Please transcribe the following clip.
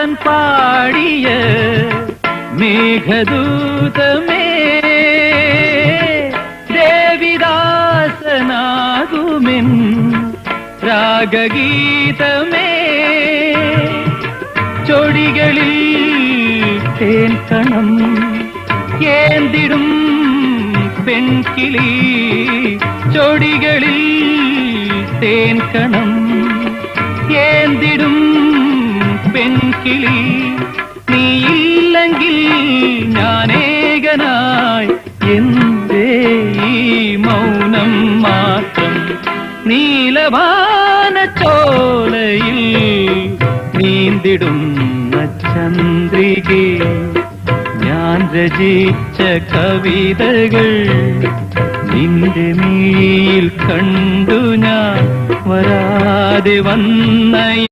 ഞാൻ പാടിയ മേഘദൂതമേ, ദേവിദാസനാകുമെൻ രാഗഗീതമേ, ചൊടികളിൽ തേൻ കണം ഏന്തിടും പെൺകിളി, ചൊടികളിൽ തേൻ കണം ഏന്തിടും പെൺകിളി, നീയില്ലെങ്കിൽ ഞാനേകനായി എന്തേ ഈ മൗനം മാത്രം. നീലവാന ചോലയിൽ നീന്തിടുന്ന ചന്ദ്രികേ, ഞാൻ രചിച്ച കവിതകൾ നിന്റെ മിഴിയിൽ കണ്ടു ഞാൻ വരാതെ വന്ന